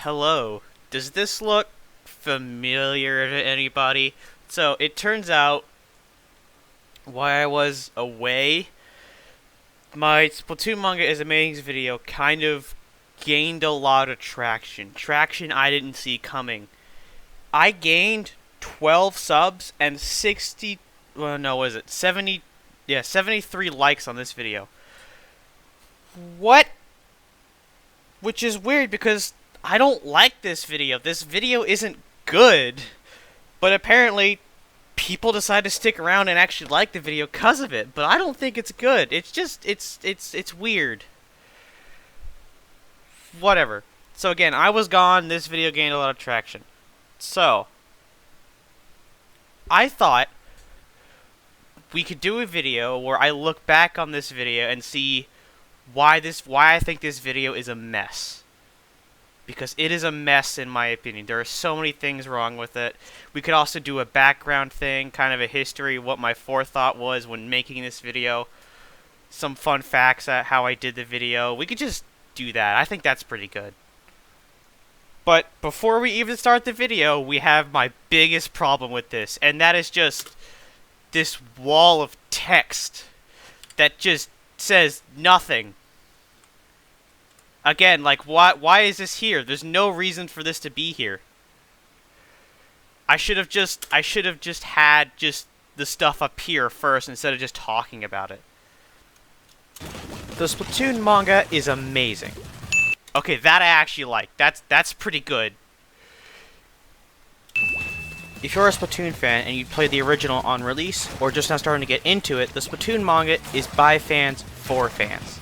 Hello. Does this look familiar to anybody? So, it turns out, while I was away, my Splatoon manga is amazing video kind of gained a lot of traction. Traction I didn't see coming. I gained 12 subs and 60, well, no, what is it? 70, yeah, 73 likes on this video. What? Which is weird because I don't like this video. This video isn't good. But apparently, people decide to stick around and actually like the video because of it. But I don't think it's good. It's just, it's weird. Whatever. So again, I was gone. This video gained a lot of traction. So, I thought we could do a video where I look back on this video and see why I think this video is a mess. Because it is a mess in my opinion. There are so many things wrong with it. We could also do a background thing, kind of a history, what my forethought was when making this video. Some fun facts at how I did the video. We could just do that. I think that's pretty good. But before we even start the video, we have my biggest problem with this. And that is just this wall of text that just says nothing. Again, like, why is this here? There's no reason for this to be here. I should have just had the stuff up here first instead of just talking about it. The Splatoon manga is amazing. Okay, that I actually like. That's pretty good. If you're a Splatoon fan and you played the original on release, or just now starting to get into it, the Splatoon manga is by fans for fans.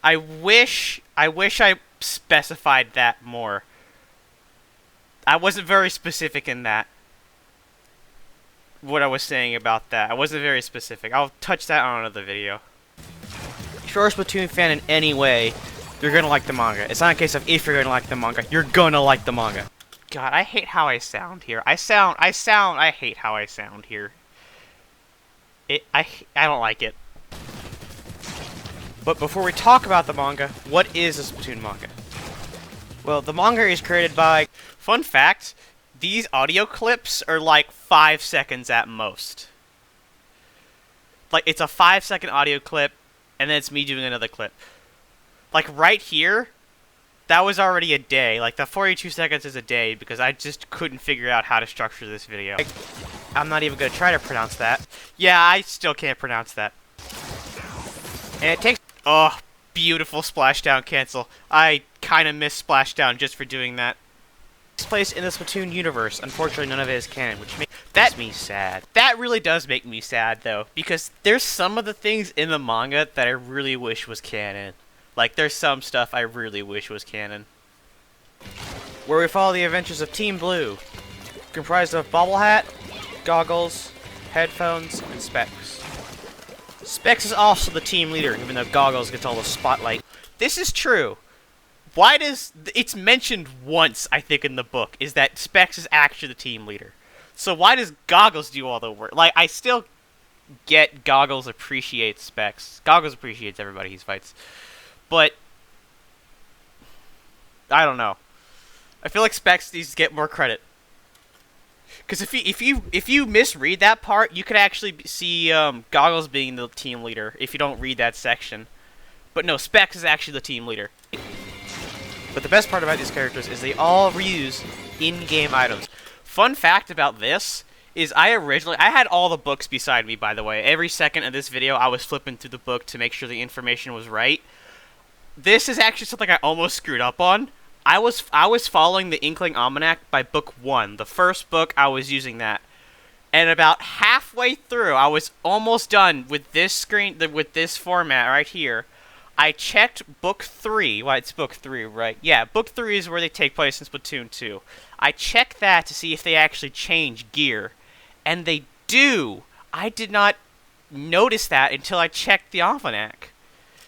I wish I specified that more. I wasn't very specific in that. What I was saying about that. I wasn't very specific. I'll touch that on another video. If you're a Splatoon fan in any way, you're gonna like the manga. It's not a case of if you're gonna like the manga, you're gonna like the manga. God, I hate how I sound here. I hate how I sound here. I don't like it. But before we talk about the manga, what is a Splatoon manga? Well, the manga is created by... Fun fact, these audio clips are like 5 seconds at most. Like, it's a 5-second audio clip, and then it's me doing another clip. Like, right here, that was already a day. Like, the 42 seconds is a day, because I just couldn't figure out how to structure this video. I'm not even going to try to pronounce that. Yeah, I still can't pronounce that. And it takes... Oh, beautiful splashdown cancel. I kind of miss splashdown just for doing that. Takes place in the Splatoon universe. Unfortunately, none of it is canon, which makes me sad. That really does make me sad, though, because there's some of the things in the manga that I really wish was canon. Like, there's some stuff I really wish was canon. Where we follow the adventures of Team Blue, comprised of Bobble Hat, Goggles, Headphones, and Specs. Specs is also the team leader, even though Goggles gets all the spotlight. This is true. Why does... It's mentioned once, I think, in the book, is that Specs is actually the team leader. So why does Goggles do all the work? Like, I still get Goggles appreciates Specs. Goggles appreciates everybody he fights. But... I don't know. I feel like Specs needs to get more credit. Because if you misread that part, you could actually see Goggles being the team leader if you don't read that section. But no, Specs is actually the team leader. But the best part about these characters is they all reuse in-game items. Fun fact about this is I had all the books beside me, by the way. Every second of this video, I was flipping through the book to make sure the information was right. This is actually something I almost screwed up on. I was following the Inkling Almanac by book 1. The first book, I was using that. And about halfway through, I was almost done with this with this format right here. I checked book 3. Well, it's book 3, right? Yeah, book 3 is where they take place in Splatoon 2. I checked that to see if they actually change gear. And they do! I did not notice that until I checked the Almanac.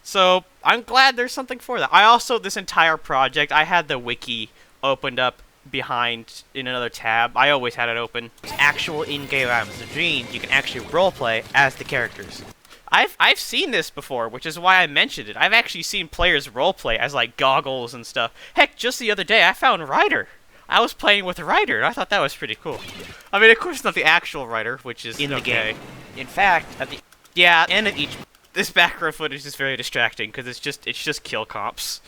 So, I'm glad there's something for that. I also, this entire project, I had the wiki opened up behind in another tab. I always had it open. Actual in-game items. Which means you can actually roleplay as the characters. I've seen this before, which is why I mentioned it. I've actually seen players roleplay as like goggles and stuff. Heck, just the other day I found Ryder. I was playing with Ryder, and I thought that was pretty cool. I mean, of course, not the actual Ryder, which is in the okay. game. In fact, at the end of each, this background footage is very distracting because it's just kill comps.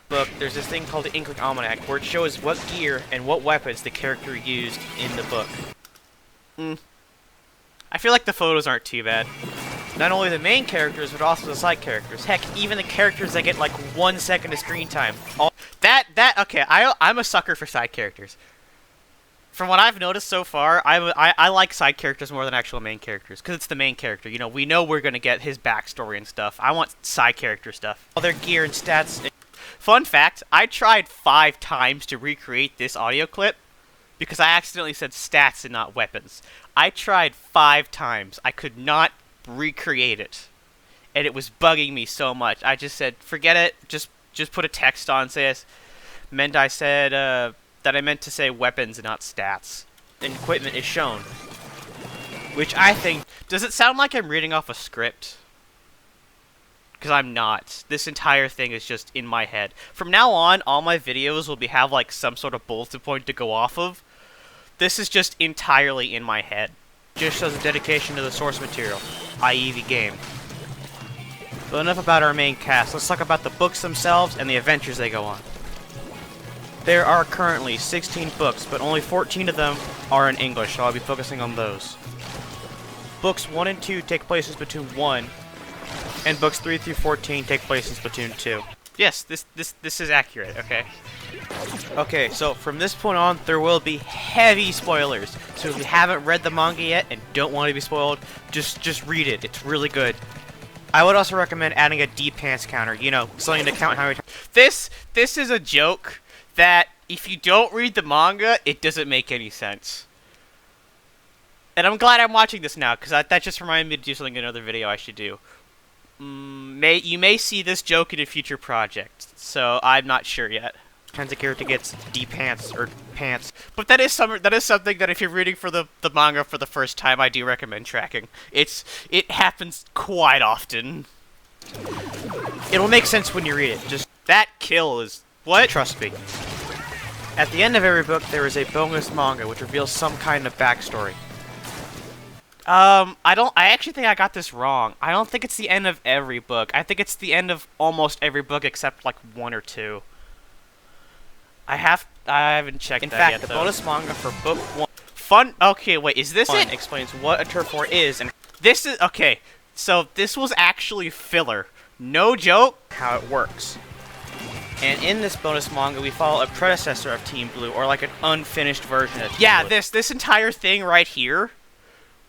book, there's this thing called the Inkling Almanac, where it shows what gear and what weapons the character used in the book. I feel like the photos aren't too bad. Not only the main characters, but also the side characters. Heck, even the characters that get like 1 second of screen time. Okay, I'm a sucker for side characters. From what I've noticed so far, I like side characters more than actual main characters, because it's the main character. You know, we know we're gonna get his backstory and stuff. I want side character stuff. All their gear and stats. Fun fact, I tried 5 times to recreate this audio clip, because I accidentally said stats and not weapons. I tried 5 times. I could not recreate it, and it was bugging me so much. I just said, forget it, just put a text on, says, I said, that I meant to say weapons and not stats. And equipment is shown. Which I think... Does it sound like I'm reading off a script? Because I'm not. This entire thing is just in my head. From now on, all my videos will have like some sort of bulletin point to go off of. This is just entirely in my head. Just shows a dedication to the source material, i.e. the game. But enough about our main cast. Let's talk about the books themselves and the adventures they go on. There are currently 16 books, but only 14 of them are in English, so I'll be focusing on those. Books 1 and 2 take place in Splatoon 1, and books 3 through 14 take place in Splatoon 2. Yes, this is accurate, okay? Okay, so from this point on, there will be heavy spoilers. So if you haven't read the manga yet and don't want to be spoiled, just read it. It's really good. I would also recommend adding a D-pants counter, you know, something to count how many times. This is a joke that if you don't read the manga, it doesn't make any sense. And I'm glad I'm watching this now, because that just reminded me to do something in another video I should do. You may see this joke in a future project, so I'm not sure yet. Times a character gets D-pants or pants. But that is something that if you're reading for the manga for the first time, I do recommend tracking. It happens quite often. It'll make sense when you read it. Just that kill is what? Trust me. At the end of every book, there is a bonus manga which reveals some kind of backstory. I actually think I got this wrong. I don't think it's the end of every book. I think it's the end of almost every book except like 1 or 2. I haven't checked that yet. In fact, the bonus manga for book 1. Okay, wait, is this it? Explains what a turf war is and this is okay. So this was actually filler. No joke. How it works. And in this bonus manga, we follow a predecessor of Team Blue, or like an unfinished version of Team Blue. Yeah, this entire thing right here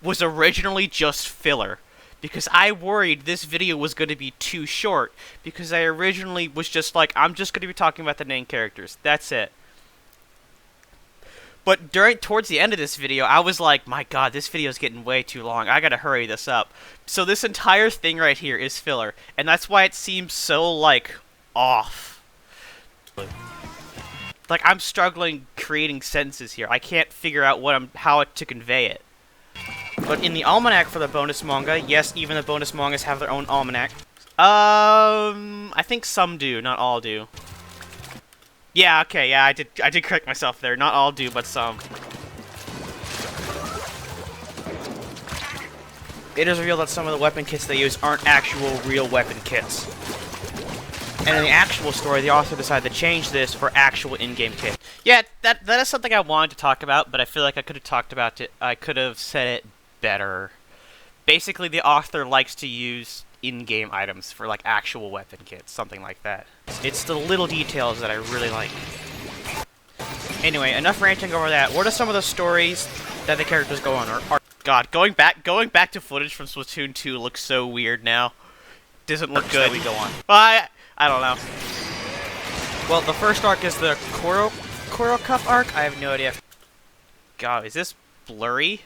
was originally just filler. Because I worried this video was going to be too short. Because I originally was just like, I'm just going to be talking about the main characters. That's it. But towards the end of this video, I was like, my god, this video is getting way too long. I gotta hurry this up. So this entire thing right here is filler. And that's why it seems so, like, off. Like, I'm struggling creating sentences here. I can't figure out how to convey it. But in the almanac for the bonus manga, yes, even the bonus mangas have their own almanac. I think some do, not all do. Yeah, okay, yeah, I did correct myself there. Not all do, but some. It is revealed that some of the weapon kits they use aren't actual real weapon kits. And in the actual story, the author decided to change this for actual in-game kits. Yeah, that is something I wanted to talk about, but I feel like I could have talked about it. I could have said it better. Basically, the author likes to use in-game items for like actual weapon kits, something like that. It's the little details that I really like. Anyway, enough ranting over that. What are some of the stories that the characters go on? God, going back to footage from Splatoon 2 looks so weird now. Doesn't look good. We go on. Well, I don't know. Well, the first arc is the Koro Cup arc. I have no idea. God, is this blurry?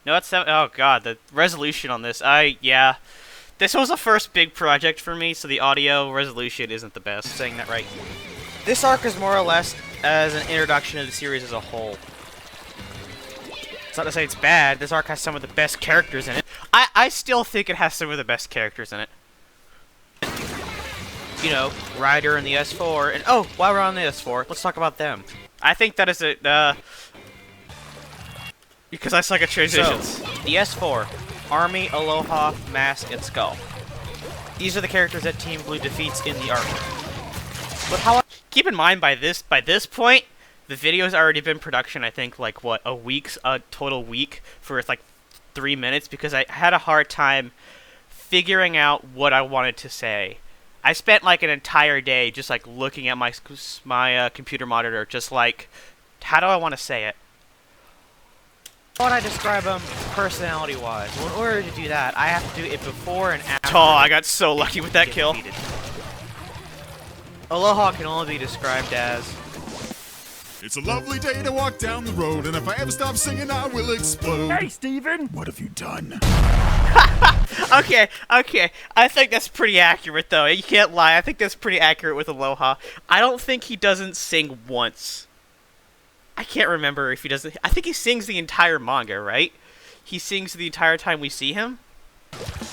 No, it's oh god, the resolution on this. Yeah. This was the first big project for me, so the audio resolution isn't the best. Saying that right. This arc is more or less as an introduction to the series as a whole. It's not to say it's bad. This arc has some of the best characters in it. I still think it has some of the best characters in it. You know, Ryder and the S4, and oh, while we're on the S4, let's talk about them. I think that is a, because I suck at transitions. So, the S4, Army, Aloha, Mask, and Skull. These are the characters that Team Blue defeats in the arc. But how? Keep in mind, by this point, the video's already been in production. I think like what, a total week for like 3 minutes, because I had a hard time figuring out what I wanted to say. I spent like an entire day just like looking at my computer monitor, just like, how do I want to say it? How would I describe them personality-wise? Well, in order to do that, I have to do it before and after. Oh, I got so lucky with that kill. Defeated. Aloha can only be described as... It's a lovely day to walk down the road, and if I ever stop singing, I will explode. Hey, Steven! What have you done? Okay. I think that's pretty accurate, though. You can't lie. I think that's pretty accurate with Aloha. I don't think he doesn't sing once. I can't remember if he doesn't. I think he sings the entire manga, right? He sings the entire time we see him?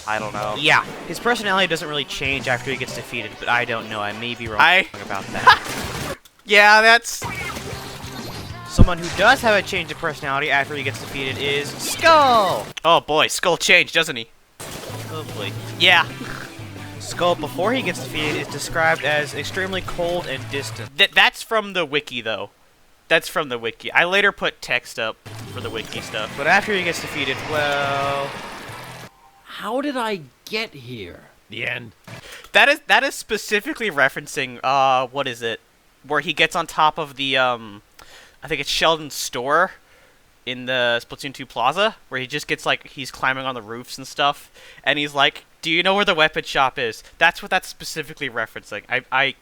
I don't know. Yeah, his personality doesn't really change after he gets defeated, but I don't know. I may be wrong about that. Yeah, that's... Someone who does have a change of personality after he gets defeated is Skull! Oh boy, Skull changed, doesn't he? Oh boy. Yeah. Skull, before he gets defeated, is described as extremely cold and distant. That's from the wiki, though. That's from the wiki. I later put text up for the wiki stuff. But after he gets defeated, well... How did I get here? The end. That is specifically referencing, what is it? Where he gets on top of the, I think it's Sheldon's store in the Splatoon 2 Plaza, where he just gets, like, he's climbing on the roofs and stuff, and he's like, do you know where the weapon shop is? That's what that's specifically referencing. I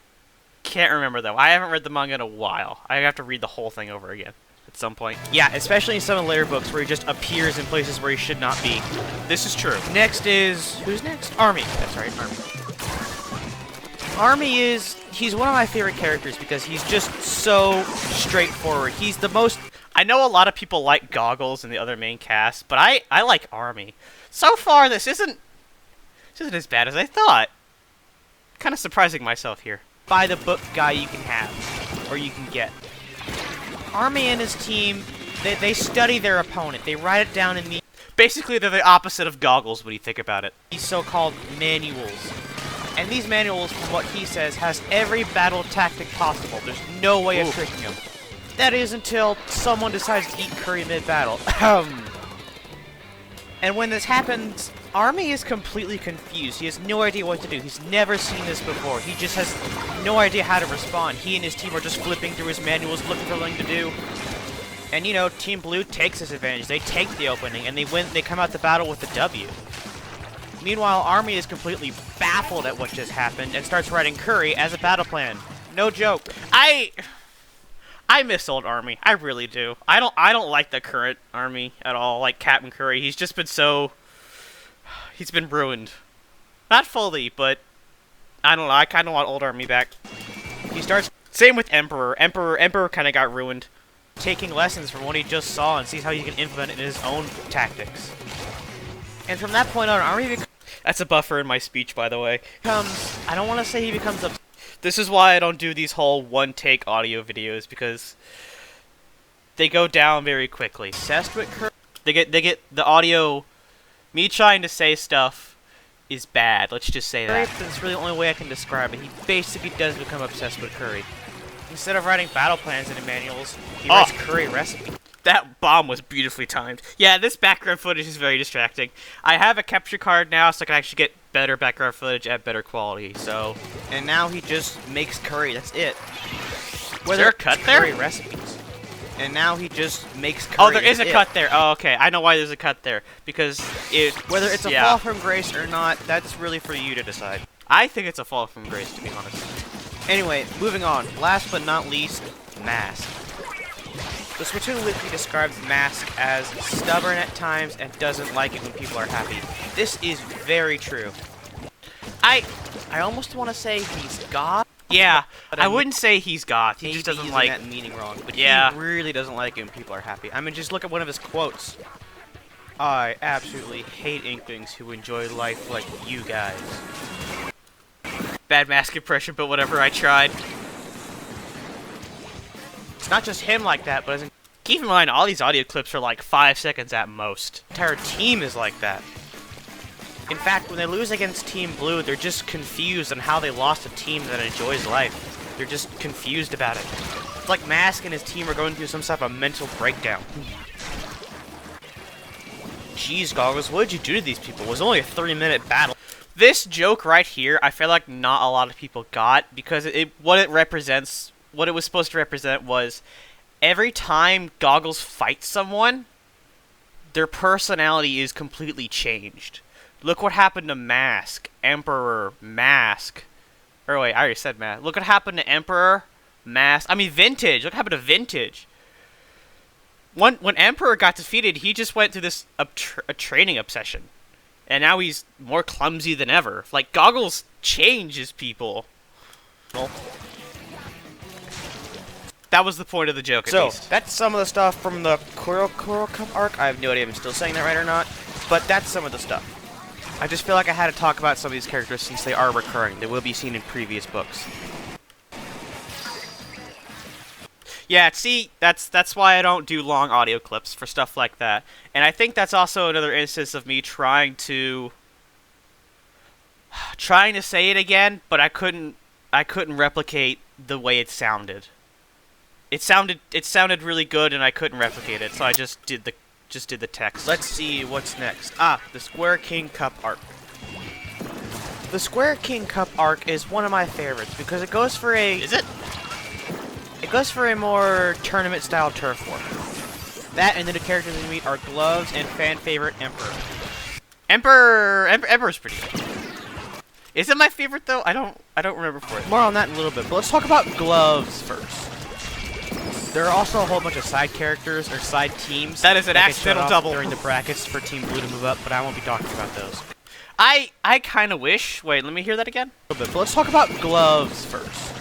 can't remember, though. I haven't read the manga in a while. I have to read the whole thing over again at some point. Yeah, especially in some of the later books where he just appears in places where he should not be. This is true. Next is... Who's next? Army. That's right, Army. Army is... He's one of my favorite characters because he's just so straightforward. He's the most... I know a lot of people like Goggles and the other main cast, but I like Army. So far, this isn't as bad as I thought. Kind of surprising myself here. Buy the book guy you can have, or you can get. Army and his team, they study their opponent. They write it down in the... Basically, they're the opposite of Goggles when you think about it. These so-called manuals. And these manuals, from what he says, has every battle tactic possible. There's no way of tricking him. That is until someone decides to eat curry mid-battle. And when this happens, Army is completely confused. He has no idea what to do. He's never seen this before. He just has no idea how to respond. He and his team are just flipping through his manuals, looking for something to do. And, you know, Team Blue takes this advantage. They take the opening, and they win. They come out the battle with the W. Meanwhile, Army is completely baffled at what just happened and starts writing Curry as a battle plan. No joke. I miss old Army. I really do. I don't like the current Army at all, like Captain Curry. He's just been so... He's been ruined. Not fully, but... I don't know. I kind of want old Army back. He starts... Same with Emperor. Emperor kind of got ruined. Taking lessons from what he just saw and sees how he can implement it in his own tactics. And from that point on, Army becomes... That's a buffer in my speech, by the way. I don't want to say he becomes a... This is why I don't do these whole one-take audio videos, because they go down very quickly. Obsessed with Curry. They get the audio... Me trying to say stuff is bad, let's just say that. That's really the only way I can describe it. He basically does become obsessed with Curry. Instead of writing battle plans into manuals, he writes Curry recipes. That bomb was beautifully timed. Yeah, this background footage is very distracting. I have a capture card now, so I can actually get better background footage at better quality, so... And now he just makes curry, that's it. Is there a cut there? Curry recipes. And now he just makes curry. Oh, there is a cut there. Oh, okay. I know why there's a cut there. Because it... Whether it's a fall from grace or not, that's really for you to decide. I think it's a fall from grace, to be honest. Anyway, moving on. Last but not least, Mask. The Splatoon Wiki describes Mask as stubborn at times and doesn't like it when people are happy. This is very true. I almost want to say he's goth. Yeah, I wouldn't say he's goth. He just doesn't like that meaning wrong. But yeah, he really doesn't like it when people are happy. I mean, just look at one of his quotes. I absolutely hate Inklings who enjoy life like you guys. Bad mask impression, but whatever, I tried. It's not just him like that, but keep in mind, all these audio clips are like 5 seconds at most. The entire team is like that. In fact, when they lose against Team Blue, they're just confused on how they lost a team that enjoys life. They're just confused about it. It's like Mask and his team are going through some type of mental breakdown. Jeez, Goggles, what did you do to these people? It was only a 3-minute battle. This joke right here, I feel like not a lot of people got, because what it was supposed to represent was every time Goggles fights someone, their personality is completely changed. Look what happened to Mask, Emperor, Mask. Or wait, I already said Mask. Look what happened to Emperor, Mask. I mean, Vintage. Look what happened to Vintage. When Emperor got defeated, he just went through this a training obsession. And now he's more clumsy than ever. Like, Goggles changes people. Well, that was the point of the joke, at least. So, that's some of the stuff from the Kuro Cup arc. I have no idea if I'm still saying that right or not. But that's some of the stuff. I just feel like I had to talk about some of these characters since they are recurring. They will be seen in previous books. Yeah, see, that's why I don't do long audio clips for stuff like that. And I think that's also another instance of me trying to say it again, but I couldn't replicate the way it sounded. It sounded really good, and I couldn't replicate it, so I just did the text. Let's see what's next. The Square King Cup arc. The Square King Cup arc is one of my favorites because it goes for a... Is it? It goes for a more tournament-style turf war. That and the new characters we meet are Gloves and fan-favorite Emperor. Emperor's pretty good. Is it my favorite, though? I don't remember for it. More on that in a little bit, but let's talk about Gloves first. There are also a whole bunch of side characters, or side teams. That is an accidental double. During the brackets for Team Blue to move up, but I won't be talking about those. I kind of wish... Wait, let me hear that again? A little bit, but let's talk about Gloves first.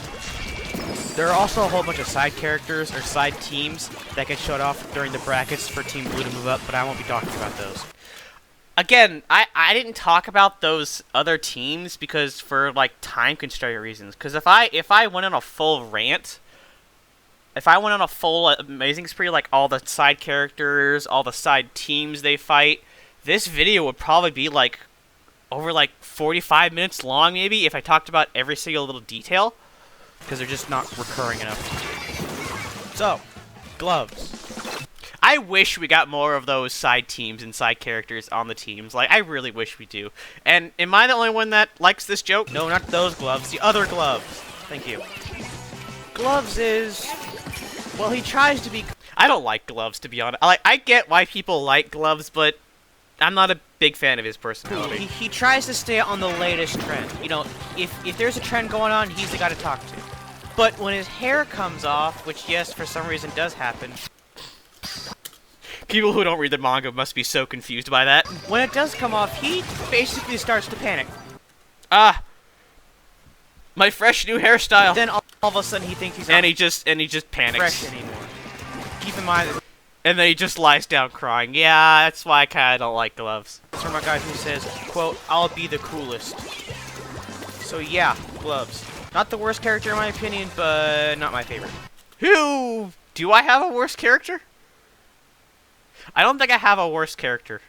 There are also a whole bunch of side characters, or side teams, that get shut off during the brackets for Team Blue to move up, but I won't be talking about those. Again, I didn't talk about those other teams because for, like, time constraint reasons. Because if I went on a full rant, if I went on a full amazing spree, like all the side characters, all the side teams they fight, this video would probably be, like, over, like, 45 minutes long, maybe, if I talked about every single little detail. Because they're just not recurring enough. So, Gloves. I wish we got more of those side teams and side characters on the teams. Like, I really wish we do. And am I the only one that likes this joke? No, not those Gloves. The other Gloves. Thank you. Gloves is... Well, he tries to be... I don't like Gloves, to be honest. I get why people like Gloves, but I'm not a big fan of his personality. He tries to stay on the latest trend. You know, if there's a trend going on, he's the guy to talk to. But when his hair comes off, which, yes, for some reason does happen... People who don't read the manga must be so confused by that. When it does come off, he basically starts to panic. My fresh new hairstyle. Then all of a sudden he thinks he's not he just panics. Fresh anymore. Keep in mind that... And then he just lies down crying. Yeah, that's why I kinda don't like Gloves. It's from a guy who says, quote, "I'll be the coolest." So yeah, Gloves. Not the worst character in my opinion, but not my favorite. Who? Do I have a worse character? I don't think I have a worse character.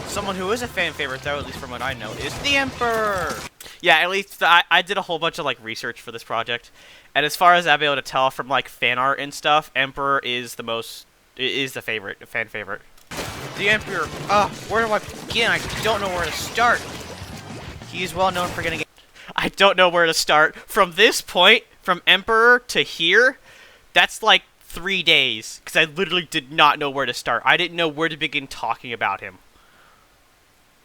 Someone who is a fan favorite, though, at least from what I know, is the Emperor! Yeah, at least I did a whole bunch of, like, research for this project. And as far as I've been able to tell from, like, fan art and stuff, Emperor is the fan favorite. The Emperor, where do I begin? I don't know where to start. He is well known for getting... I don't know where to start. From this point, from Emperor to here, that's, like, 3 days. Because I literally did not know where to start. I didn't know where to begin talking about him.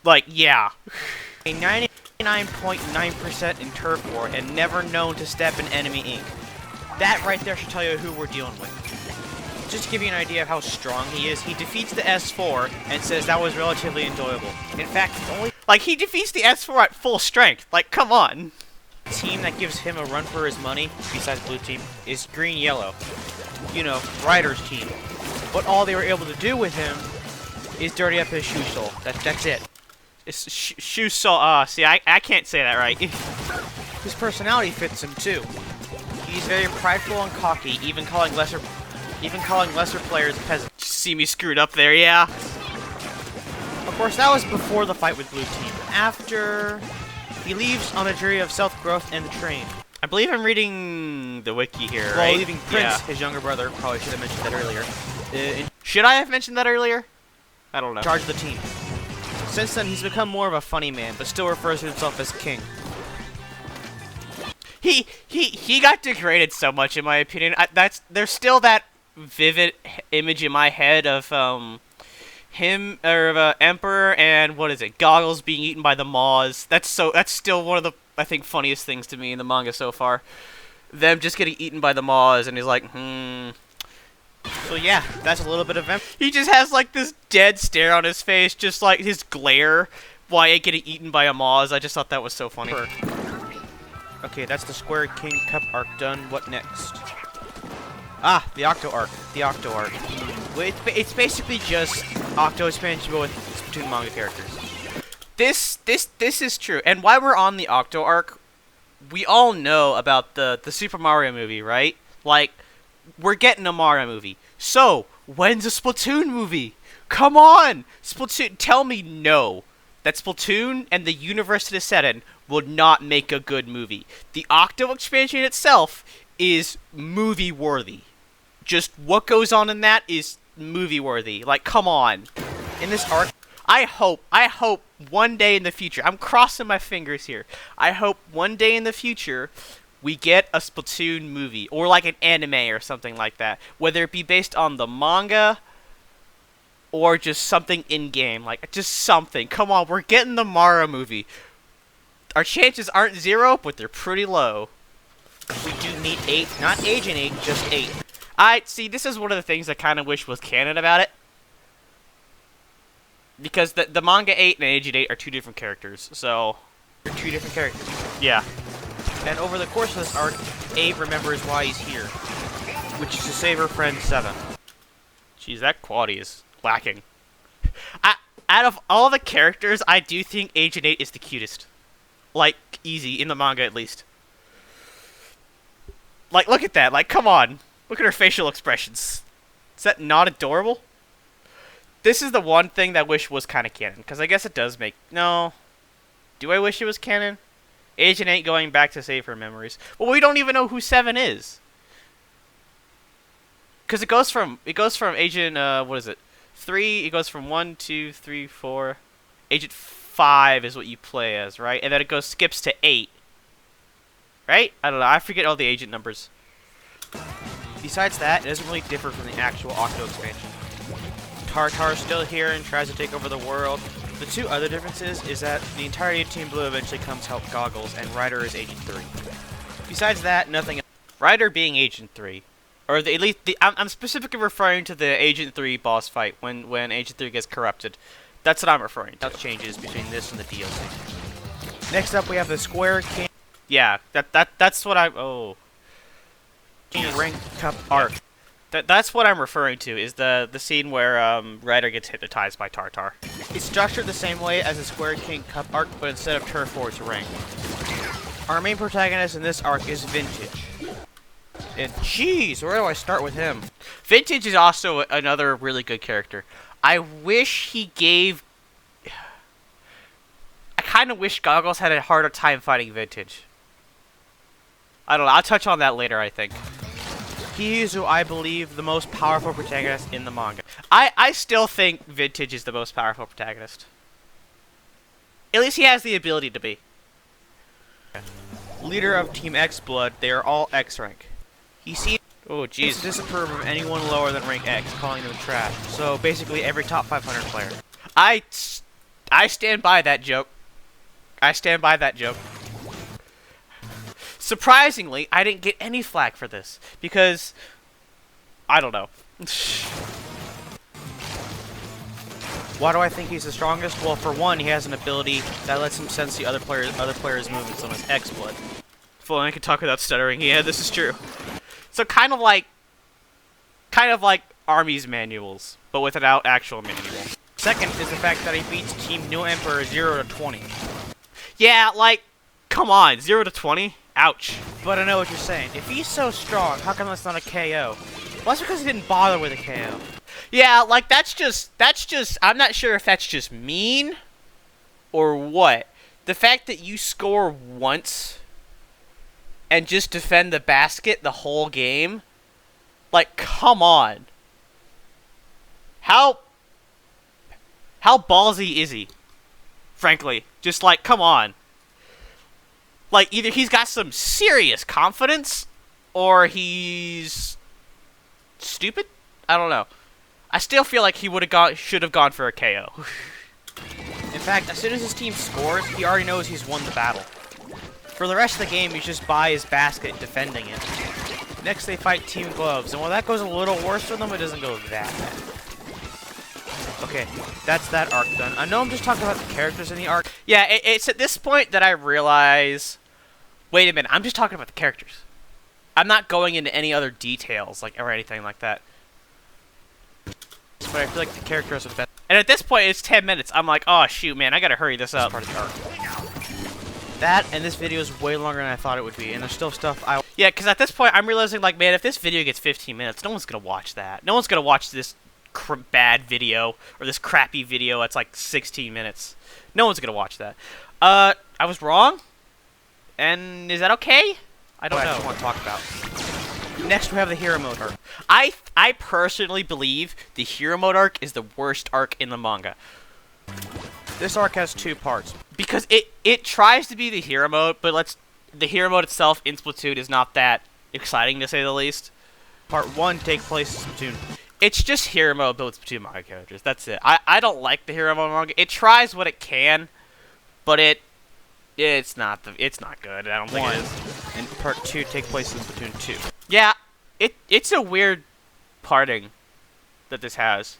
Like, yeah. A 99.9% in turf war and never known to step in enemy ink. That right there should tell you who we're dealing with. Just to give you an idea of how strong he is, he defeats the S4 and says that was relatively enjoyable. In fact, he defeats the S4 at full strength. Like, come on. The team that gives him a run for his money, besides Blue Team, is Green-Yellow. You know, Ryder's team. but all they were able to do with him is dirty up his shoe sole. That's it. It's shoe sole. See, I can't say that right. His personality fits him too. He's very prideful and cocky, even calling lesser players peasants. See me screwed up there, yeah. Of course, that was before the fight with Blue Team. After, he leaves on a journey of self-growth and the train. I believe I'm reading the wiki here, right? While leaving Prince, his younger brother, probably should have mentioned that earlier. Should I have mentioned that earlier? I don't know. Charge of the team. Since then, he's become more of a funny man, but still refers to himself as king. He got degraded so much, in my opinion. There's still that vivid image in my head of him or Emperor and what is it, Goggles being eaten by the maws. That's still one of the, I think, funniest things to me in the manga so far. Them just getting eaten by the maws, and he's like, So yeah, that's a little bit of He just has like this dead stare on his face, just like his glare while getting eaten by a maws. I just thought that was so funny. Okay, that's the Square King Cup arc done. What next? Ah, the Octo arc. The Octo arc. It's basically just Octo expansion but with Splatoon manga characters. This is true. And while we're on the Octo arc, we all know about the Super Mario movie, right? Like, we're getting a Mario movie. So, when's a Splatoon movie? Come on! Splatoon, tell me no. That Splatoon and the universe it is set in would not make a good movie. The Octo expansion itself is movie-worthy. Just what goes on in that is movie-worthy. Like, come on. In this arc, I hope one day in the future, I'm crossing my fingers here, I hope one day in the future we get a Splatoon movie, or like an anime or something like that, whether it be based on the manga or just something in-game, like just something. Come on, we're getting the Mario movie. Our chances aren't 0, but they're pretty low. we do need 8, not Agent 8, just 8. See, this is one of the things I kind of wish was canon about it. Because the manga 8 and Agent 8 are 2 different characters, so... They're 2 different characters. Yeah. And over the course of this arc, 8 remembers why he's here, which is to save her friend 7. Jeez, that quality is lacking. Out of all the characters, I do think Agent 8 is the cutest. Like, easy, in the manga at least. Like, look at that, like, come on. Look at her facial expressions. Is that not adorable? This is the one thing that I wish was kind of canon, because I guess it does make... No. Do I wish it was canon? Agent 8 going back to save her memories. Well, we don't even know who 7 is. Because it goes from Agent, what is it? 3, it goes from 1, 2, 3, 4. Agent 5 is what you play as, right? And then it skips to 8. Right? I don't know, I forget all the agent numbers. Besides that, it doesn't really differ from the actual Octo expansion. Tartar's still here and tries to take over the world. The 2 other differences is that the entirety of Team Blue eventually comes to help Goggles, and Ryder is Agent 3. Besides that, nothing else. Ryder being Agent 3. Or at least, I'm specifically referring to the Agent 3 boss fight, when Agent 3 gets corrupted. That's what I'm referring to. Changes between this and the DLC. Next up, we have the Square King... Yeah, that's what I... Oh. Rank Cup arc. That's what I'm referring to, is the scene where Ryder gets hypnotized by Tartar. It's structured the same way as the Square King Cup arc, but instead of Turf War, it's rank. Our main protagonist in this arc is Vintage. And jeez, where do I start with him? Vintage is also another really good character. I wish he gave... I kind of wish Goggles had a harder time fighting Vintage. I don't know, I'll touch on that later, I think. He is who I believe the most powerful protagonist in the manga. I still think Vintage is the most powerful protagonist. At least he has the ability to be. Leader of Team X Blood, they are all X rank. He seems to disapprove of anyone lower than rank X, calling them trash. So basically every top 500 player. I stand by that joke. I stand by that joke. Surprisingly, I didn't get any flack for this, because, I don't know. Why do I think he's the strongest? Well, for one, he has an ability that lets him sense the other players' movements on his X blood. Full, I can talk without stuttering. Yeah, this is true. So kind of like army's manuals, but without actual manuals. Second is the fact that he beats Team New Emperor 0 to 20. Yeah, like, come on, 0 to 20? Ouch. But I know what you're saying. If he's so strong, how come that's not a KO? Well, that's because he didn't bother with a KO. Yeah, like, that's just, I'm not sure if that's just mean or what. The fact that you score once and just defend the basket the whole game, like, come on. How ballsy is he? Frankly, just like, come on. Like, either he's got some serious confidence, or he's stupid? I don't know. I still feel like he should have gone for a KO. In fact, as soon as his team scores, he already knows he's won the battle. For the rest of the game, he's just by his basket defending it. Next, they fight Team Gloves, and while that goes a little worse for them, it doesn't go that bad. Okay, that's that arc done. I know I'm just talking about the characters in the arc. Yeah, it's at this point that I realize, wait a minute, I'm just talking about the characters. I'm not going into any other details, like, or anything like that. But I feel like the characters are better. And at this point, it's 10 minutes. I'm like, oh, shoot, man, I gotta hurry this up. Part of the arc. That and this video is way longer than I thought it would be, and there's still stuff Yeah, because at this point, I'm realizing, like, man, if this video gets 15 minutes, no one's gonna watch that. No one's gonna watch this bad video, or this crappy video that's like 16 minutes. No one's gonna watch that. I was wrong? And is that okay? I don't know. I want to talk about. Next, we have the hero mode arc. I personally believe the hero mode arc is the worst arc in the manga. This arc has 2 parts. Because it tries to be the hero mode, but the hero mode itself in Splatoon is not that exciting, to say the least. Part 1 takes place in Splatoon. It's just hero mode built with Splatoon manga characters. That's it. I don't like the hero mode manga. It tries what it can, but it's not good. I don't think it is. And part 2 takes place in Splatoon 2. Yeah, it's a weird parting that this has.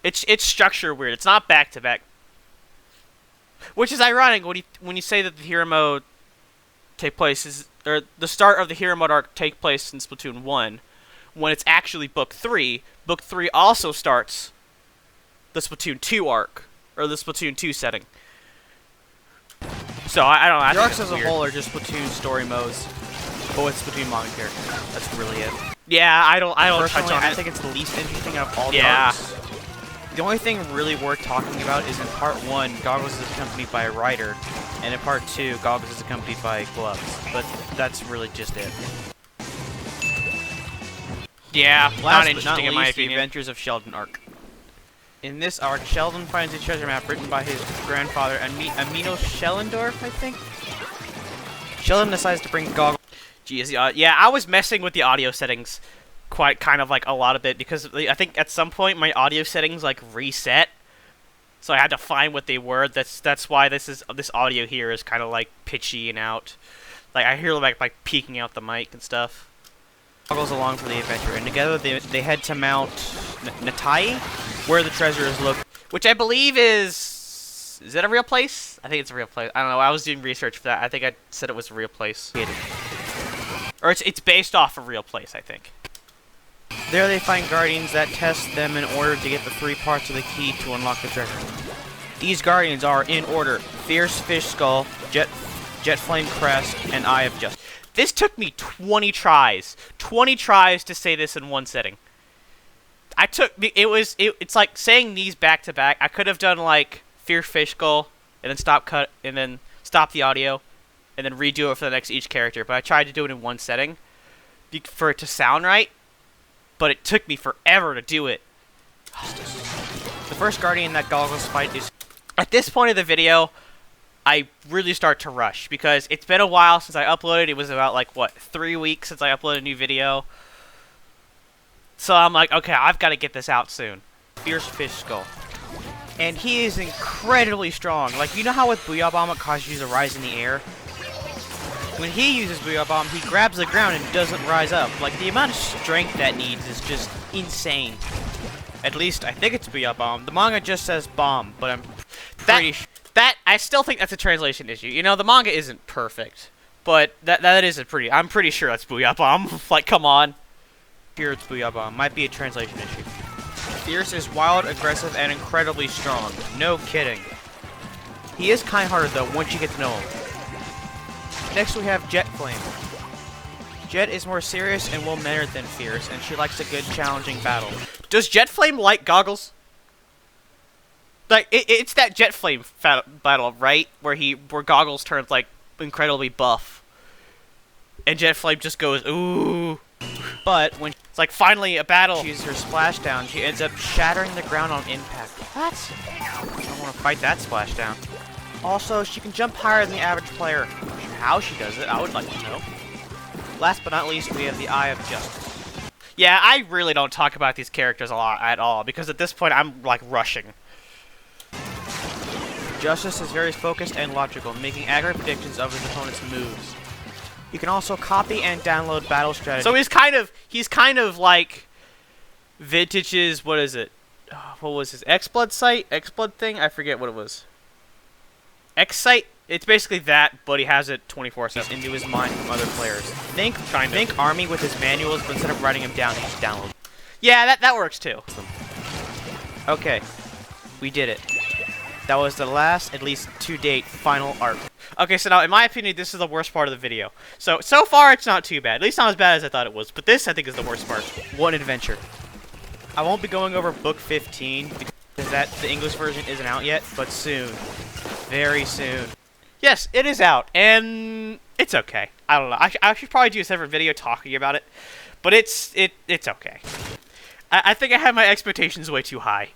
It's structure weird. It's not back to back, which is ironic when you say that the hero mode or the start of the hero mode arc take place in Splatoon 1, when it's actually Book 3. Book 3 also starts the Splatoon 2 arc, or the Splatoon 2 setting. So I don't know. The arcs as a whole are just Splatoon story modes, but with Splatoon manga characters. That's really it. Yeah, I don't touch on it. I think it's the least interesting out of all the arcs. The only thing really worth talking about is in Part 1, Goggles is accompanied by a rider, and in Part 2, Goggles is accompanied by Gloves. But that's really just it. Yeah, not interesting in my opinion. The Adventures of Sheldon arc. In this arc, Sheldon finds a treasure map written by his grandfather, Amino Schellendorf, I think? Sheldon decides to bring Goggles. Jeez, yeah, I was messing with the audio settings kind of like a lot of it, because I think at some point my audio settings like reset, so I had to find what they were. That's why this audio here is kind of like pitchy and out. Like I hear like peeking out the mic and stuff. Goggles along for the adventure, and together they head to Mount Natai, where the treasure is located, which I believe is it a real place? I think it's a real place. I don't know. I was doing research for that. I think I said it was a real place, or it's based off a real place, I think. There they find guardians that test them in order to get the 3 parts of the key to unlock the treasure. These guardians are, in order, Fierce Fish Skull, Jet Flame Crest, and Eye of Justice. This took me 20 tries. 20 tries to say this in one setting. It's like saying these back to back. I could have done like Fierce Fish Skull, and then stop the audio, and then redo it for the next each character. But I tried to do it in one setting for it to sound right. But it took me forever to do it. The first guardian that Goggles fight is... At this point of the video, I really start to rush, because it's been a while since I uploaded. It was about, like, what, 3 weeks since I uploaded a new video. So I'm like, okay, I've got to get this out soon. Fierce Fish Skull. And he is incredibly strong. Like, you know how with Booyah Bomb it causes you to rise in the air? When he uses Booyah Bomb, he grabs the ground and doesn't rise up. Like, the amount of strength that needs is just insane. At least, I think it's Booyah Bomb. The manga just says Bomb, but I'm pretty sure... I still think that's a translation issue. You know, the manga isn't perfect, but that is I'm pretty sure that's Booyah Bomb. Like, come on. Fierce Booyah might be a translation issue. Fierce is wild, aggressive, and incredibly strong. No kidding. He is kind-hearted though, once you get to know him. Next we have Jet Flame. Jet is more serious and well-mannered than Fierce, and she likes a good, challenging battle. Does Jet Flame like goggles? Like, it's that Jet Flame battle, right? Where Goggles turns, like, incredibly buff. And Jet Flame just goes, ooh. But when It's like, finally, a battle. she uses her splashdown, she ends up shattering the ground on impact. What? I don't want to fight that splashdown. Also, she can jump higher than the average player. I'm not sure how she does it, I would like to know. Last but not least, we have the Eye of Justice. Yeah, I really don't talk about these characters a lot at all, because at this point, I'm, like, rushing. Justice is very focused and logical, making accurate predictions of his opponent's moves. You can also copy and download battle strategies. So he's kind of like Vintage's, what is it? What was his X-Blood site? X-Blood thing? I forget what it was. X-Site? It's basically that, but he has it 24/7 into his mind from other players. Think Army with his manuals, but instead of writing them down, he just downloads. Yeah, that works too. Okay, we did it. That was the last, at least to date, final arc. Okay, so now, in my opinion, this is the worst part of the video. So far, it's not too bad. At least not as bad as I thought it was. But this, I think, is the worst part. One adventure. I won't be going over book 15, because the English version isn't out yet, but soon. Very soon. Yes, it is out, and it's okay. I don't know. I should probably do a separate video talking about it, but it's okay. I think I had my expectations way too high.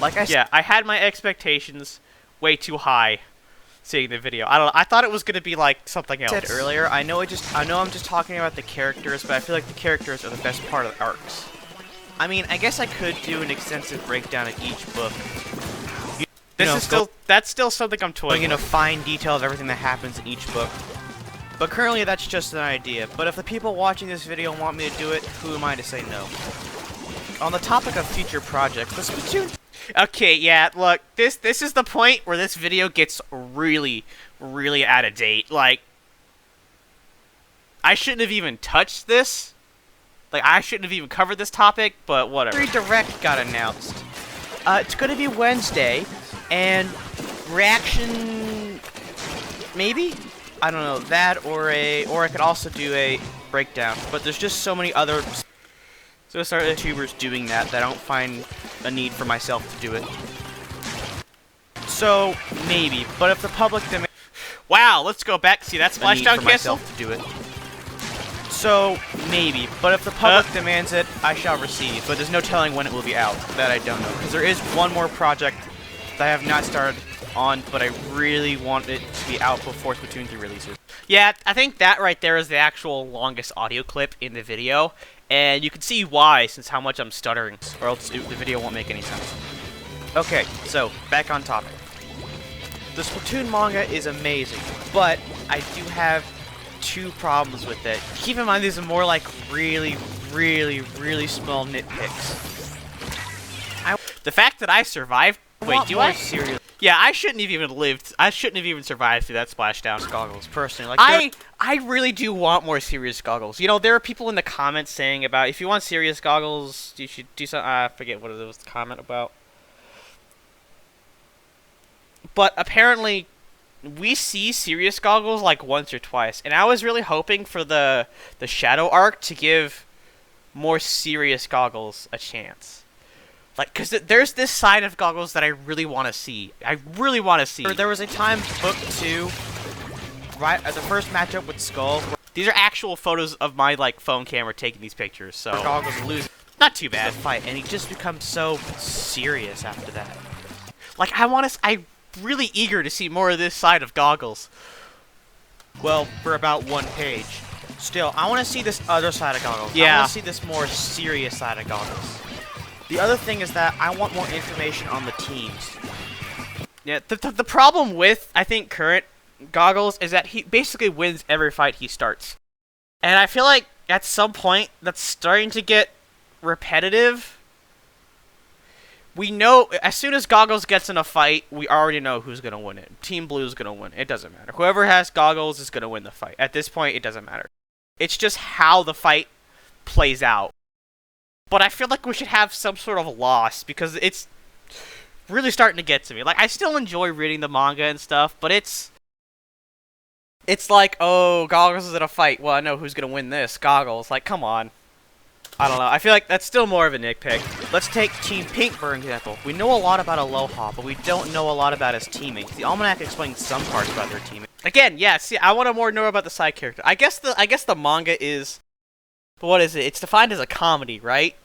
Like I said, Yeah, I had my expectations way too high seeing the video. I don't know. I thought it was going to be like something else. said earlier, I know I'm just talking about the characters, but I feel like the characters are the best part of the arcs. I mean, I guess I could do an extensive breakdown of each book. That's still something I'm toying Going into with. fine detail of everything that happens in each book. But currently that's just an idea. But if the people watching this video want me to do it, who am I to say no? On the topic of future projects, the Splatoon... Okay, yeah, look, this is the point where this video gets really, really out of date. Like, I shouldn't have even touched this. Like, I shouldn't have even covered this topic, but whatever. Direct got announced. It's gonna be Wednesday, and reaction... maybe? I don't know, that or I could also do a breakdown. But there's just so many other... So start YouTubers doing that I don't find a need for myself to do it. So maybe, but if the public demands Wow, let's go back. See that splashdown cancel? myself to do it. So maybe, but if the public demands it, I shall receive. But there's no telling when it will be out. That I don't know, because there is one more project that I have not started on, but I really want it to be out before Splatoon 3 releases. Yeah, I think that right there is the actual longest audio clip in the video. And you can see why, since how much I'm stuttering, or else the video won't make any sense. Okay, so back on topic. The Splatoon manga is amazing, but I do have two problems with it. Keep in mind these are more like really, really, really small nitpicks. The fact that I survived. Wait, do I? Serious Yeah, I shouldn't have even lived. I shouldn't have even survived through that splashdown. goggles, personally. Like I really do want more serious goggles. You know, there are people in the comments saying about if you want serious goggles, you should do something. I forget what it was the comment about. But apparently, we see serious goggles like once or twice, and I was really hoping for the Shadow arc to give more serious goggles a chance. Like, because there's this side of goggles that I really want to see. I really want to see. There was a time, book 2, right at the first matchup with Skull, These are actual photos of my, like, phone camera taking these pictures, so... where Goggles loses Not too the bad. fight, and he just becomes so serious after that. Like, I'm really eager to see more of this side of Goggles. Well, for about one page. Still, I want to see this other side of Goggles. I Yeah. want to see this more serious side of Goggles. The other thing is that I want more information on the teams. Yeah, the problem with, I think, current Goggles is that he basically wins every fight he starts. And I feel like, at some point, that's starting to get repetitive. We know, as soon as Goggles gets in a fight, we already know who's going to win it. Team Blue is going to win. It doesn't matter. Whoever has Goggles is going to win the fight. At this point, it doesn't matter. It's just how the fight plays out. But I feel like we should have some sort of loss, because it's really starting to get to me. Like, I still enjoy reading the manga and stuff, but it's like, oh, Goggles is in a fight. Well, I know who's gonna win this. Goggles. Like, come on. I don't know. I feel like that's still more of a nitpick. Let's take Team Pink, for example. We know a lot about Aloha, but we don't know a lot about his teammates. The Almanac explains some parts about their teammates. Again, yeah, see, I want to more know about the side character. I guess the manga is... What is it? It's defined as a comedy, right?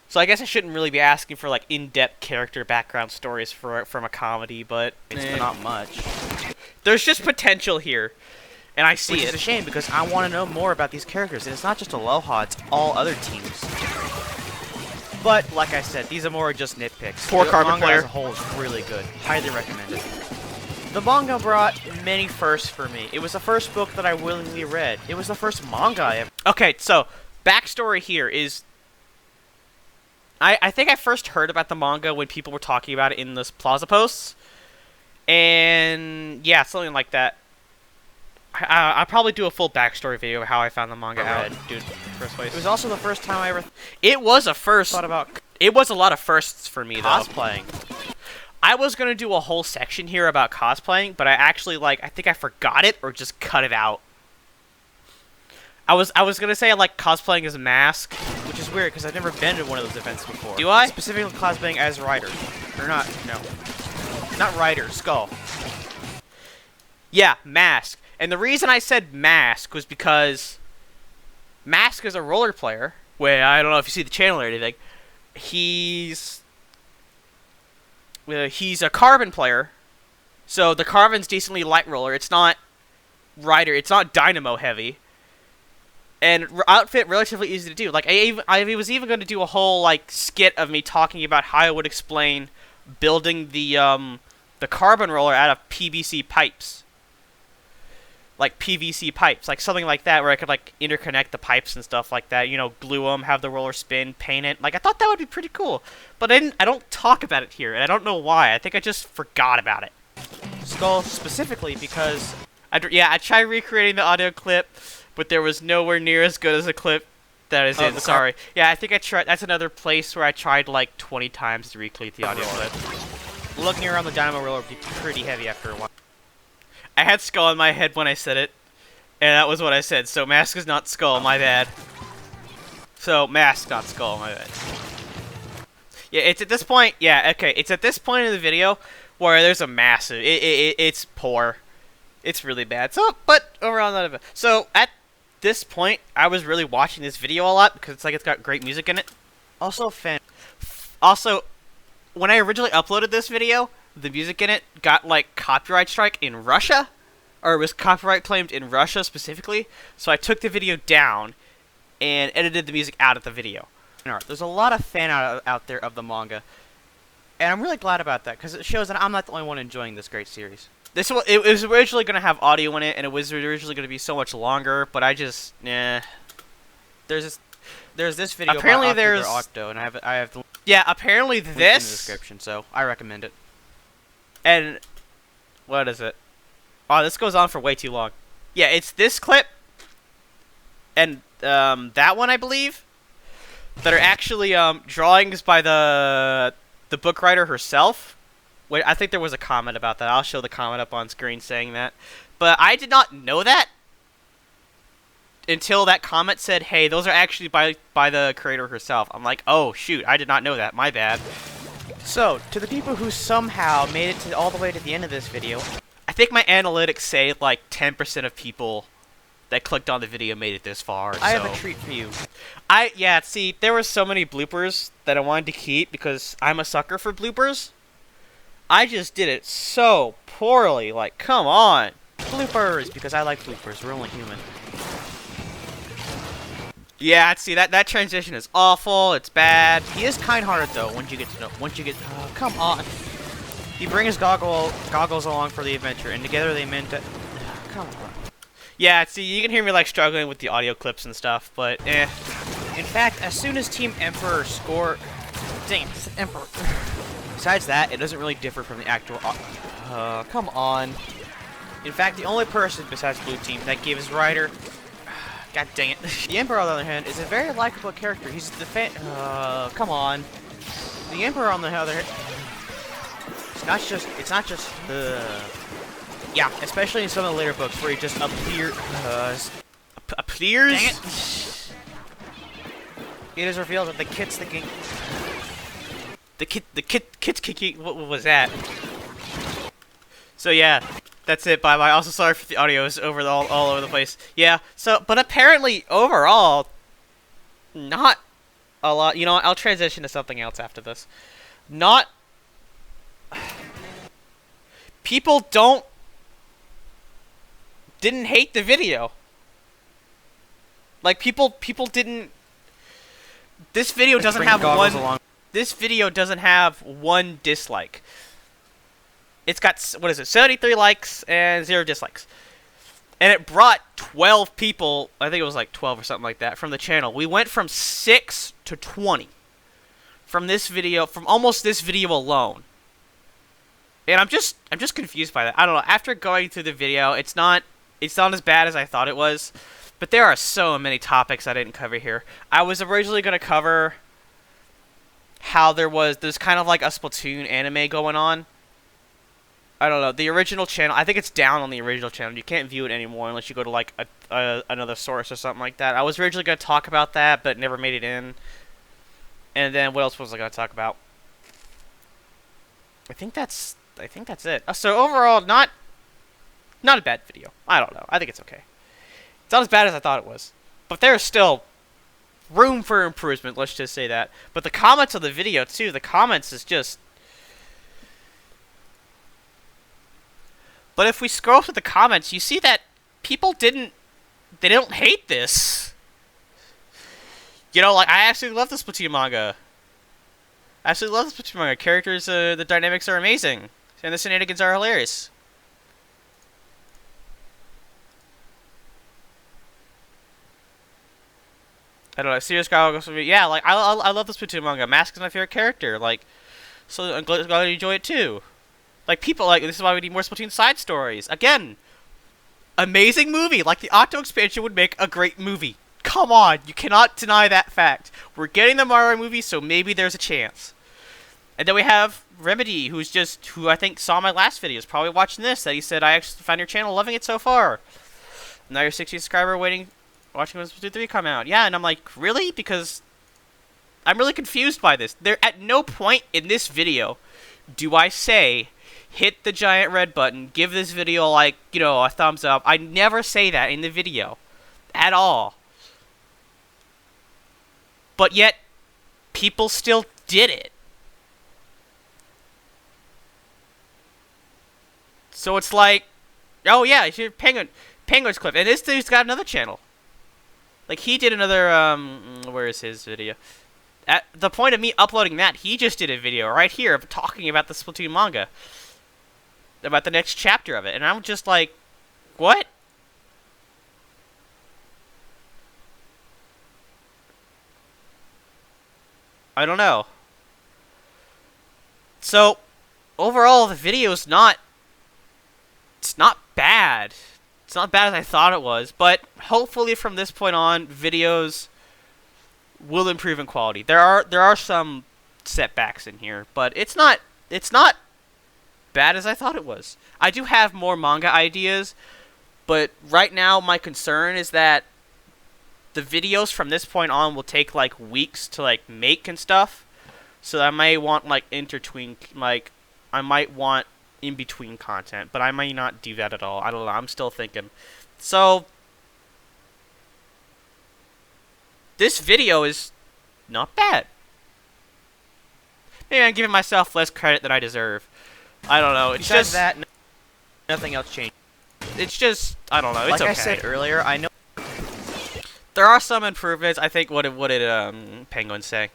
So I guess I shouldn't really be asking for, like, in-depth character background stories from a comedy, but... It's not much. There's just potential here. And I see Which it. is a shame, because I want to know more about these characters. And it's not just Aloha, it's all other teams. But, like I said, these are more just nitpicks. Poor The Carbon manga player. as a whole is really good. Highly recommended. The manga brought many firsts for me. It was the first book that I willingly read. It was the first manga I ever... Okay, so, backstory here is... I think I first heard about the manga when people were talking about it in this Plaza posts. And, yeah, something like that. I'll probably do a full backstory video of how I found the manga out. Dude, first place. It was also the first time I ever It was a first. thought about It was a lot of firsts for me, though. cosplaying. I was gonna do a whole section here about cosplaying, but I actually, I think I forgot it or just cut it out. I was gonna say I like cosplaying as a mask, Which is weird, because I've never been to one of those events before. Do I? Specifically cosplaying as Ryder. Or not, no. Not Ryder, Skull. Yeah, Mask. And the reason I said Mask was because Mask is a roller player. Wait, I don't know if you see the channel or anything. He's a Carbon player. So the Carbon's decently light roller. It's not Ryder. It's not Dynamo heavy. And outfit relatively easy to do. Like I was even going to do a whole skit of me talking about how I would explain building the Carbon roller out of PVC pipes. Like PVC pipes, like something like that, where I could interconnect the pipes and stuff like that. You know, glue them, have the roller spin, paint it. Like I thought that would be pretty cool, but I don't talk about it here, and I don't know why. I think I just forgot about it. Skull specifically because I tried recreating the audio clip, but there was nowhere near as good as the clip that is in. Sorry. Yeah, I think I tried. That's another place where I tried 20 times to recreate the audio clip. looking around the Dynamo roller would be pretty heavy after a while. I had Skull in my head when I said it, and that was what I said. So Mask is not Skull, my bad. So Mask, not Skull, my bad. Yeah, it's at this point. Yeah, okay. It's at this point in the video where there's a massive. It's poor. It's really bad. So, but overall, not a bad. So at this point, I was really watching this video a lot because it's got great music in it. Also, Also, when I originally uploaded this video, the music in it got copyright strike in Russia, or it was copyright claimed in Russia specifically. So I took the video down and edited the music out of the video. There's a lot of fan art out there of the manga, and I'm really glad about that because it shows that I'm not the only one enjoying this great series. It was originally going to have audio in it, and it was originally going to be so much longer, but I just There's this video. Apparently about there's Octo, and I have the yeah. Apparently link in the this description, so I recommend it. and what is it? Oh, this goes on for way too long. Yeah, it's this clip and that one, I believe, that are actually drawings by the book writer herself. Wait, I think there was a comment about that. I'll show the comment up on screen saying that. But I did not know that until that comment said, "Hey, those are actually by the creator herself." I'm like, "Oh shoot, I did not know that. My bad." So, to the people who somehow made it all the way to the end of this video, I think my analytics say 10% of people that clicked on the video made it this far. I have a treat for you. See, there were so many bloopers that I wanted to keep because I'm a sucker for bloopers. I just did it so poorly. Come on. Bloopers, because I like bloopers. We're only human. Yeah, see, that transition is awful. It's bad. He is kind-hearted though. Once you get, come on. He brings goggles along for the adventure, and together they meant to. Come on. Yeah, see, you can hear me struggling with the audio clips and stuff, but eh. In fact, as soon as Team Emperor score, dang it, Emperor. Besides that, it doesn't really differ from the actual. Come on. In fact, the only person besides Blue Team that gives Ryder God dang it. The Emperor, on the other hand, is a very likable character. He's the come on. The Emperor, on the other hand, it's not just, yeah, especially in some of the later books where he just appears. Dang it. It is revealed that the kit's the king. Kit's kicking. What was that? So yeah, that's it. Bye bye. Also, sorry for the audio is over all over the place. Yeah. So, but apparently overall, not a lot. You know, I'll transition to something else after this. Not people didn't hate the video. Like people didn't. This video doesn't have one. This video doesn't have one dislike. It's got, what is it, 73 likes and 0 dislikes. And it brought 12 people, I think it was like 12 or something like that, from the channel. We went from 6 to 20 from this video, from almost this video alone. And I'm just confused by that. I don't know. After going through the video, it's not as bad as I thought it was. But there are so many topics I didn't cover here. I was originally going to cover how there's kind of like a Splatoon anime going on. I don't know. The original channel, I think it's down on the original channel. You can't view it anymore unless you go to like another source or something like that. I was originally going to talk about that, but never made it in. And then what else was I going to talk about? I think that's it. So overall, not a bad video. I don't know. I think it's okay. It's not as bad as I thought it was. But there's still room for improvement, let's just say that. But the comments of the video, too, the comments is just... But if we scroll through the comments, you see that people they don't hate this. You know, like, I absolutely love the Splatoon manga. I absolutely love the Splatoon manga. Characters, the dynamics are amazing. And the shenanigans are hilarious. I don't know. Serious guy goes for me. Yeah, like I love the Splatoon manga. Mask is my favorite character. Like, so I'm glad you enjoy it too. Like people like this is why we need more Splatoon side stories. Again, amazing movie. Like the Octo expansion would make a great movie. Come on, you cannot deny that fact. We're getting the Mario movie, so maybe there's a chance. And then we have Remedy, who I think saw my last video, is probably watching this. That he said, I actually found your channel, loving it so far. Now you're 60 subscriber watching when Splatoon 3 come out. Yeah, and I'm like, really? Because I'm really confused by this. At no point in this video do I say, hit the giant red button, give this video like, you know, a thumbs up. I never say that in the video. At all. But yet, people still did it. So it's like, oh yeah, it's your Penguin's clip. And this dude's got another channel. Like, he did another, where is his video? At the point of me uploading that, he just did a video right here talking about the Splatoon manga. About the next chapter of it. And I'm just like, what? I don't know. So, overall, the video's not... It's not bad. It's not bad as I thought it was, but hopefully from this point on, videos will improve in quality. There are some setbacks in here, but it's not bad as I thought it was. I do have more manga ideas, but right now my concern is that the videos from this point on will take like weeks to like make and stuff. So I may want like I might want in between content, but I may not do that at all. I don't know. I'm still thinking. So this video is not bad. Maybe I'm giving myself less credit than I deserve. I don't know. It's just that nothing else changed. It's just I don't know. It's okay. Like I said earlier, I know there are some improvements. I think what did Penguin say?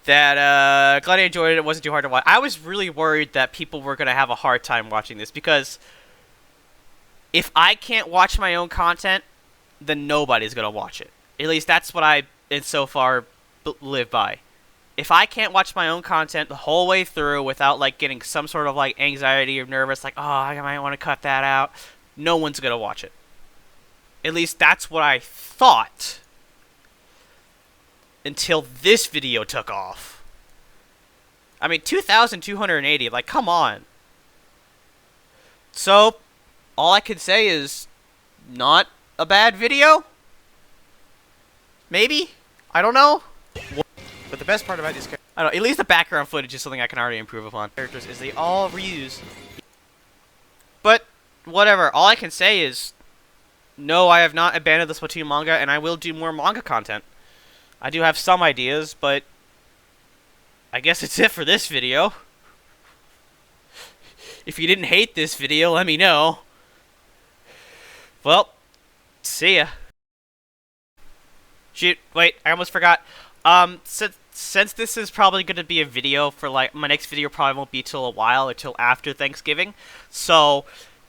That glad I enjoyed it. It wasn't too hard to watch. I was really worried that people were gonna have a hard time watching this because if I can't watch my own content, then nobody's gonna watch it. At least that's what I so far live by. If I can't watch my own content the whole way through without like getting some sort of like anxiety or nervous, like, oh, I might want to cut that out, no one's gonna watch it. At least that's what I thought. Until this video took off. I mean, 2,280, like, come on. So, all I can say is, not a bad video? Maybe? I don't know. But the best part about these characters, I don't know, at least the background footage is something I can already improve upon. Characters is they all reuse. But, whatever, all I can say is, no, I have not abandoned the Splatoon manga, and I will do more manga content. I do have some ideas, but I guess it's it for this video. If you didn't hate this video, let me know. Well, see ya. Shoot, wait, I almost forgot. Since this is probably going to be a video for, like, my next video probably won't be till a while, or till after Thanksgiving. So,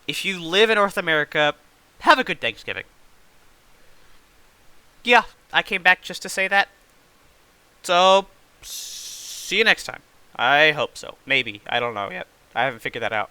if you live in North America, have a good Thanksgiving. Yeah, I came back just to say that. So, see you next time. I hope so. Maybe. I don't know yet. I haven't figured that out.